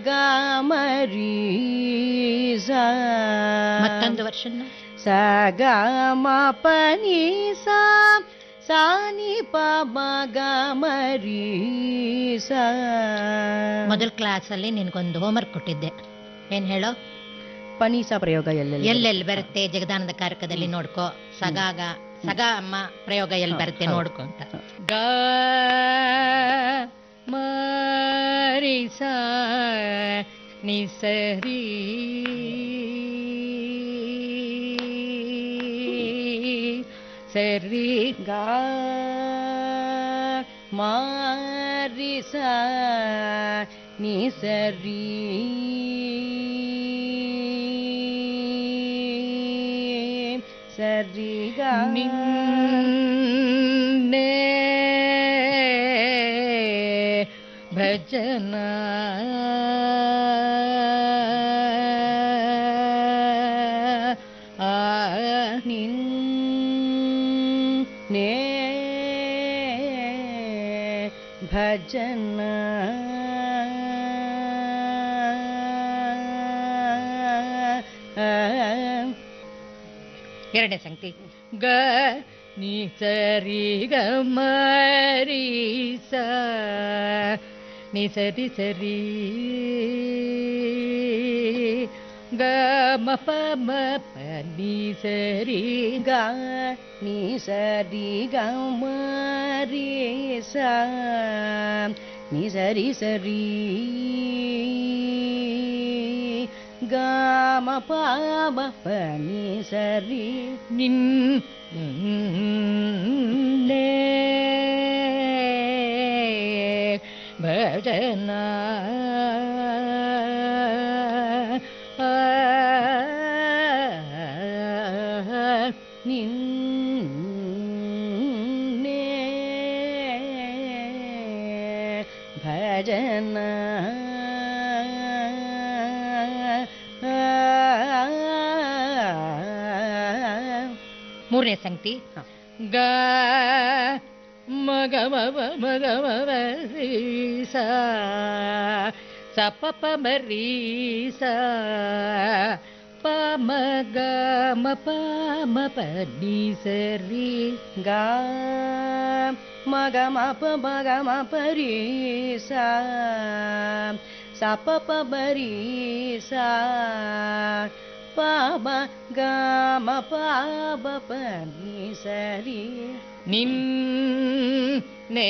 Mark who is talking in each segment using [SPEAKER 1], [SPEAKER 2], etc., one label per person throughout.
[SPEAKER 1] ಗಮರಿ
[SPEAKER 2] ಮತ್ತೊಂದು ವರ್ಷನ್
[SPEAKER 1] ಸ ಗ ಮ ಪ ನಿ ಸ ಸ ನಿ ಪ ಮ ಗ ಮ ರಿ ಸ.
[SPEAKER 2] ಮೊದಲ ಕ್ಲಾಸಲ್ಲಿ ನಿನಗೊಂದು ಹೋಮ್ವರ್ಕ್ ಕೊಟ್ಟಿದ್ದೆ, ಏನು ಹೇಳೋ?
[SPEAKER 1] ಪನೀಸ ಪ್ರಯೋಗ
[SPEAKER 2] ಎಲ್ಲೆಲ್ಲಿ ಬರುತ್ತೆ ಜಗದಾನಂದ ಕಾರಕದಲ್ಲಿ ನೋಡ್ಕೋ. ಸಗಾಗ ಸಗ ಅಮ್ಮ ಪ್ರಯೋಗ ಎಲ್ಲಿ ಬರುತ್ತೆ ನೋಡ್ಕೊ ಅಂತ. ಗ ಮರಿ ಸ ನಿ ಸರಿ ಸರಿ
[SPEAKER 1] ಗ ಮರಿ ಸ ನಿ ಸರಿ ಸರಿ ಗ
[SPEAKER 2] ನಿನ್ನೆ ಭಜನ
[SPEAKER 1] ನಿನ್ನೆ ಭಜನ
[SPEAKER 2] ಎರಡನೇ ಸಂಗತಿ ಗ ನಿ ಸರಿ ಗ ಮರಿ ಸ ನಿ ಸರಿ ಸರಿ ಗ ಮ ಪ ಮ ಪ ನಿ ಸರಿ
[SPEAKER 1] ಗ ನಿ ಸರಿ ಗ ಮರಿ ಸ ನಿ ಸರಿ ಸರಿ ಗ ಮ ಪ ಮ ಪ ನಿ ಸರಿ
[SPEAKER 2] ನಿನ್ನೆ ಭಜನ
[SPEAKER 1] ನಿನ್ನೆ ಭಜನ
[SPEAKER 2] ಮೂರನೇ ಸಂಗತಿ ಗ ಮಗ ಮಗ ಮಗ ಮರಿ ಸ ಸ ಪ ಪ ಮರಿ ಸ ಪ ಮ ಗ ಮ ಪ ಮ ಪ ನಿ ಸರಿ
[SPEAKER 1] ಗ ಮ ಗ ಮ ಪ ಮ ಗ ಮ ಪ ರಿ ಸ ಸ ಪ ಪ ಮ ರಿ ಸ ಪ ಮ ಗ ಮ ಪ ಮ ಪ ನಿ ಸರಿ
[SPEAKER 2] ನಿನ್ನೆ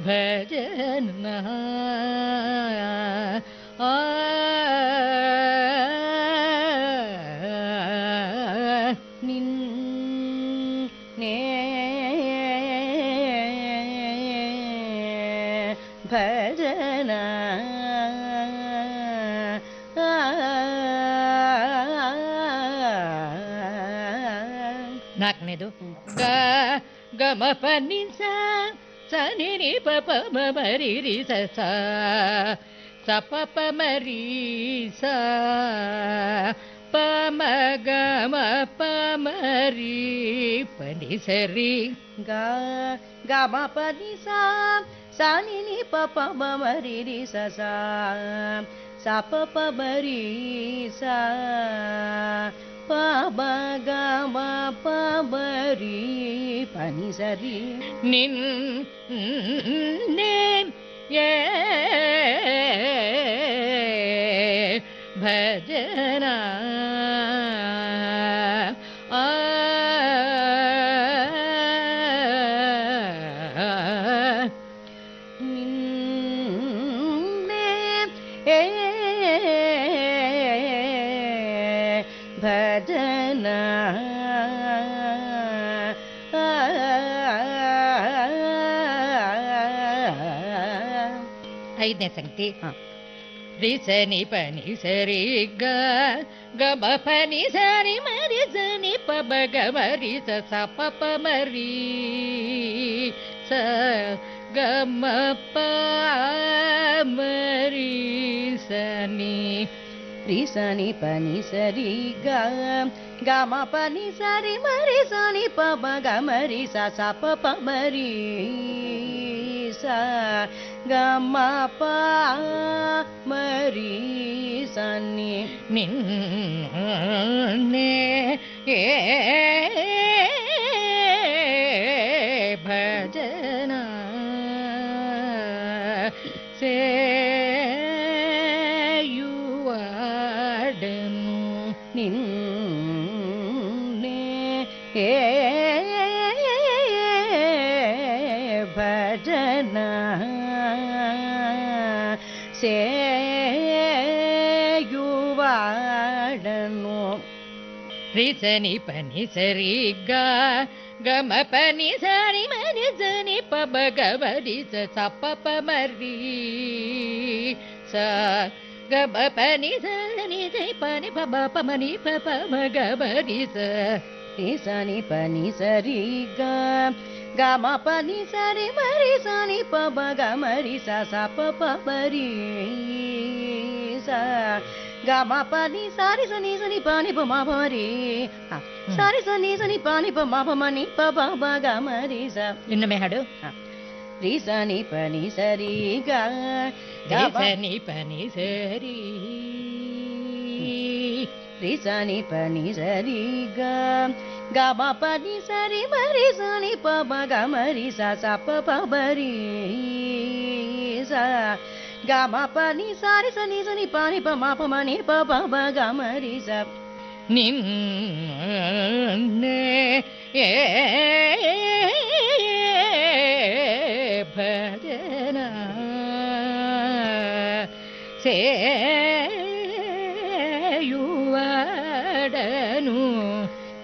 [SPEAKER 2] ಭಜನ
[SPEAKER 1] ನಿನ್ನೆ ಭಜನ
[SPEAKER 2] ನಾಲ್ಕನೇದು ಗ ಗ ಮ ಪ ನಿ ಸ ಸ ನಿ ನಿ ಪ ಪ ಮ ಮ ರಿ ರಿ ಸ ಸ ಸ ಪ ಪ ಮ ರಿ ಸ ಪ ಮ ಗ ಮ ಪ ಮ ರಿ ಪ ನಿ ಸರಿ
[SPEAKER 1] ಗ ಗ ಮ ಪ ನಿ ಸ ಸ ನಿ ನಿ ಪ ಪ ಮ ಮ ರಿ ರಿ ಸ ಸ ಸ ಪ ಪ ಮ ರಿ ಸ ಪ ಮ ಗ ಮ ಪ ಮ ರಿ ಪ ನಿ ಸರಿ
[SPEAKER 2] ನಿನ್ನೆ ಭಜನ
[SPEAKER 1] ಭಜನ
[SPEAKER 2] ಐದನೇ ಸಂಗತಿ ರಿ ಸ ನಿ ಪ ನಿ ಸರಿ ಗ ಗ ಮ ಪ ನಿ ಸರಿ ಮರಿ ಸ ನಿ ಪ ಬ ಗ ಮ ರಿ ಸ ಸ ಪ ಪ ಮ ರಿ ಸ ಗ ಮ ಪ ಮ ರಿ ಸ ನಿ
[SPEAKER 1] ರಿ ಸ ನಿ ಪ ನಿ ಸರಿ ಗ ಗ ಮ ಪ ನಿ ಸರಿ ಮರಿ ಸ ನಿ ಪ ಮ ಗ ಮ ರಿ ಸ ಸ ಪ ಪ ಮ ರಿ sa ga ma pa mari sa ni
[SPEAKER 2] ನಿನ್ನೆ ಭಜನ ಸೇಯುವಾಡನು
[SPEAKER 1] ನಿನ್ನೆ ಭಜನ ಸೇಯುವಾಡನು
[SPEAKER 2] ರಿಸನಿ ಪನಿ ಸರಿ ಗ ಗಮ ಪನಿ ಸರಿ ಮನಿ ಸನಿ ಪಬ ಗಬರಿ ಸಪ ಪ ಮರಿ ಸ ಗಬ ಪನಿ ಸನಿ ಸೈ ಪನಿ ಪಬ ಪ ಮನಿ ಪ ಪ ಮ ಗಬರಿ ಸ
[SPEAKER 1] ಸನಿ ಪನಿ ಸರಿ ಗ ಗ ಮ ಪನಿ ಸರಿ ಮರಿ ಸನಿ ಪ ಬ ಗ ಮರಿ ಸ ಸ ಪ ಪ ಮರಿ ಸ ಗ ಮ ಪನಿ ಸಾರಿ ಸನಿ ಸನಿ ಪನಿ ಪ ಮ ಪ ಮರಿ ಸಾರಿ ಸನಿ ಸನಿ ಪನಿ ಪ ಮ ಪ ಮನಿ ಪ ಬ ಬ ಗ ಮರಿ ಸ
[SPEAKER 2] ಇನ್ನೊಮ್ಮೆ ಹಾಡು
[SPEAKER 1] ರಿ ಸನಿ ಪನಿ ಸರಿ ಗ
[SPEAKER 2] ಸನಿ ಪನಿ ಸರಿ
[SPEAKER 1] ರಿ ಸನಿ ಪನಿ ಸರಿ ಗ ಗ ಮ ಪನಿ ಸರಿ ಮರಿ ಸನಿ ಪ ಮ ಗ ಮರಿ ಸ ಸ ಪ ಪ ಮರಿ ಸ ಗ ಮ ಪನಿ ಸಾರಿ ಸನಿ ಸನಿ ಪನಿ ಪ ಮ ಪ ಮನಿ ಪ ಪ ಮ ಗ ಮರಿ ಸ
[SPEAKER 2] ನಿನ್ನೆ ಭಜನ ಸೇಯುವಾಡನು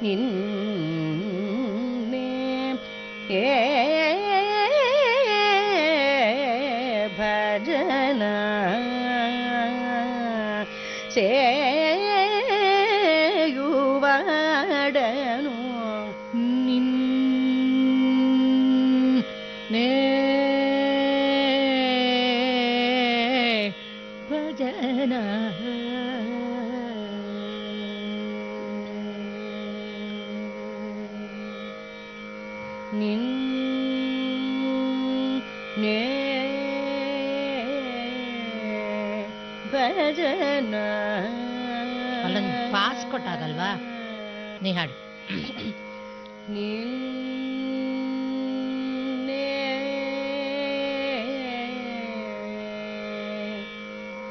[SPEAKER 1] ನಿನ್ನೆ ಭಜನ ಸೇಯುವಾಡನು
[SPEAKER 2] ನಿನ್ನೆ ಭಜನ
[SPEAKER 1] ನಿನ್ನೆ ಭಜನ
[SPEAKER 2] ಅಲ್ಲೊಂದು ಪಾಸ್ ಕೊಟ್ಟಾಗಲ್ವಾ ನೀ ಹಾಡು
[SPEAKER 1] ನಿನ್ನೆ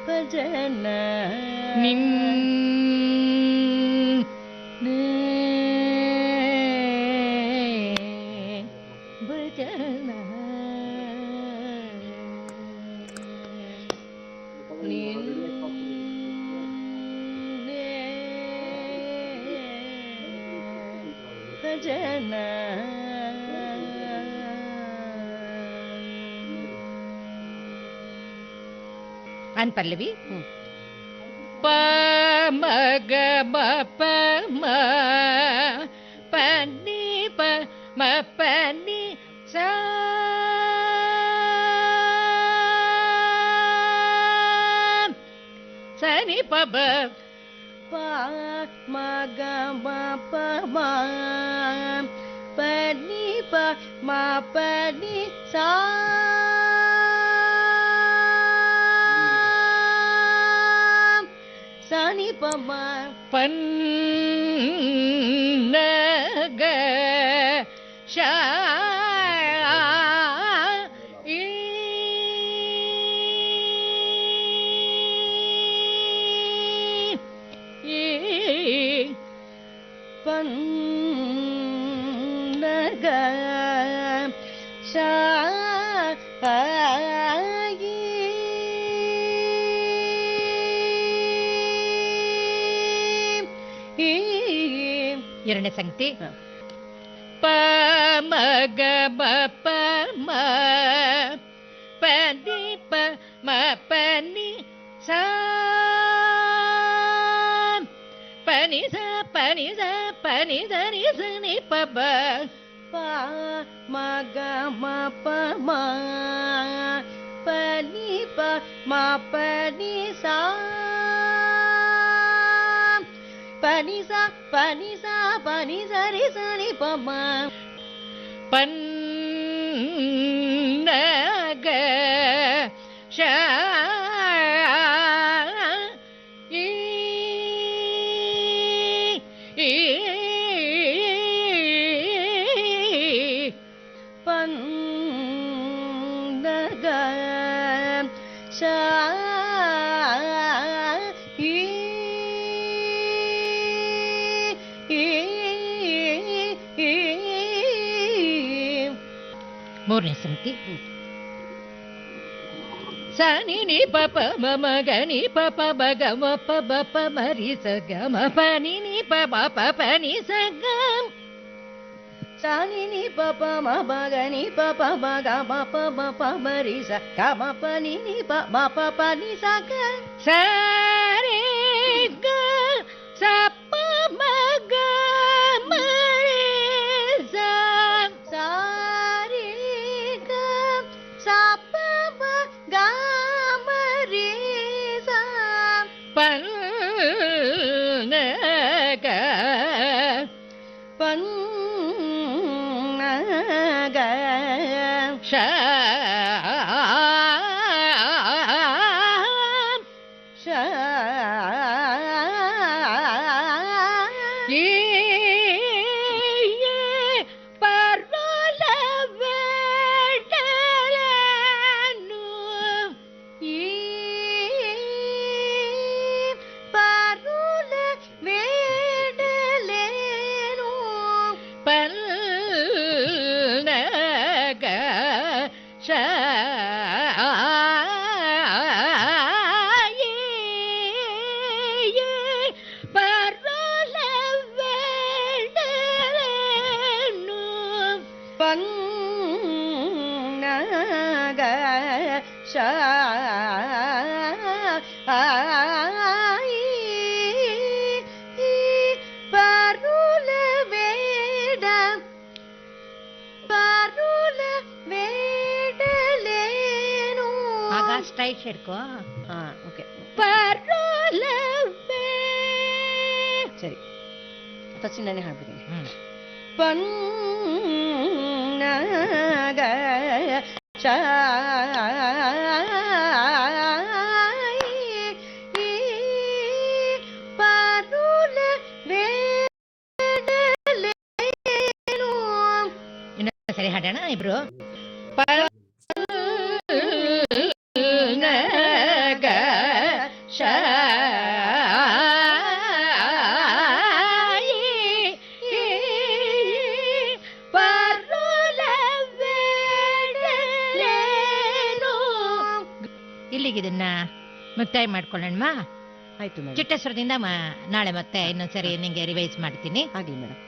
[SPEAKER 1] ಭಜನ
[SPEAKER 2] ನಿನ್ನೆ ಭಜನ
[SPEAKER 1] ನಿನ್ನೆ ಭಜನ
[SPEAKER 2] ಅನ್ ಪಲ್ಲವಿ ಪ ಮ ಗ ಮ ಪ ಮ ಪ ನಿ ಪ ಮ ಪ ನಿ ಸ ಸ ನಿ ಪ ಬ
[SPEAKER 1] ಪ ಮ ಗ ಮ ಪ ಮ ಪ ನಿ ಪ ಮ ಪ ನಿ ಸಾ ಸ ನಿ ಪ ಮ
[SPEAKER 2] ಪನ್ನ ಗ ಶ ಈ
[SPEAKER 1] ಪನ್ನ ಗ ಶ
[SPEAKER 2] ಎರಡನೇ ಸಂಗತಿ ಪ ಮ ಗ ಮ ಪ ಮ ಪ ನಿ ಪ ಮ ಪ ನಿ ಸ ಪ ನಿ ಸ ಪ ನಿ ಸ ಪ ನಿ ಸ ನಿ ಸ ನಿ ಪ ಬ
[SPEAKER 1] ಪ ಮ ಗ ಮ ಪ ಮ ಪ ನಿ ಪ ಮ ಪ ನಿ ಸಾ ಪ ನಿ ಸ ಪ ನಿ ಸ ಪ ನಿ ಸ ರಿ ಸ ನಿ ಪ ಮ
[SPEAKER 2] ಪನ್ನ ಗ
[SPEAKER 1] ಗ ಸ ಈ
[SPEAKER 2] ಮೂರನೇ ಸಂಗತಿ ಸ ನಿ ನಿ ಪ ಪ ಮ ಮ ಗ ನಿ ಪ ಪ ಬ ಗ ಮ ಪ ಬ ಪ ಮ ರಿ ಸ ಗ ಮ ಪ ನಿ ನಿ ಪ ಬ ಪ ಪ ನಿ ಸ ಗ
[SPEAKER 1] ಸ ನಿ ನಿ ಪ ಪ ಮ ಬ ಗ ನಿ ಪ ಪ ಬ ಗ ಮ ಪ ಬ ಪ ಮ ರಿ ಸ ಗ ಮ ಪ ನಿ ನಿ ಪ ಮ ಪ ಪ ನಿ ಸ ಗ
[SPEAKER 2] ಸ ರೇ ಗ ಸ ಪ ಮ ಗ ಮ ರಿ ಸ
[SPEAKER 1] ಸ ರಿ ಗ ಸ ಪ ಮ ಗ ಮ ರಿ ಸ
[SPEAKER 2] ಪ ನ ಗ
[SPEAKER 1] ಪನ್ ಗ
[SPEAKER 2] ಶ
[SPEAKER 1] ಶ
[SPEAKER 2] ಈ ಪರ್ವಲವೇಡಲನು
[SPEAKER 1] ಈ ಪರುಲ ವೇಡಲೇನು
[SPEAKER 2] ಪಲ್ನಗ ಶ ಪರ್ವಲವೇಡಲನು
[SPEAKER 1] ಪನ್ನಗ ಶ ಪರುಲ ವೇಡ ಪರುಲ ವೇಡಲೇನು
[SPEAKER 2] ಆಗ ಸ್ಟ್ರೈಟ್ ಹಿಡ್ಕೋ
[SPEAKER 1] ಹಾ ಓಕೆ
[SPEAKER 2] ಪರ್ವಲವೇ
[SPEAKER 1] ಸರಿ ಫಸ್ಟ್ ನಾನೇ ಹಾಡ್ಬಿದ್ದೀನಿ
[SPEAKER 2] ಹ್ಮ್
[SPEAKER 1] ಪನ್ನಗ ಶ ಪರುಲ ವೇಡಲೇನು
[SPEAKER 2] ಇನ್ನೊಂದು ಸರಿ ಹಾಡೋಣ ಇಬ್ರು ಪಲ್ನಗ ಶ ಇಲ್ಲಿಗೆ ಇದನ್ನ ಮುಕ್ತಾಯ ಮಾಡ್ಕೊಳ್ಳೋಣ.
[SPEAKER 1] ಆಯ್ತು ಮೇಡಮ್
[SPEAKER 2] ಚಿಟ್ಟಸ್ವರದಿಂದ ನಾಳೆ ಮತ್ತೆ ಇನ್ನೊಂದ್ಸರಿ ನಿಂಗೆ ರಿವೈಸ್ ಮಾಡ್ತೀನಿ.
[SPEAKER 1] ಆಗಲಿ ಮೇಡಮ್.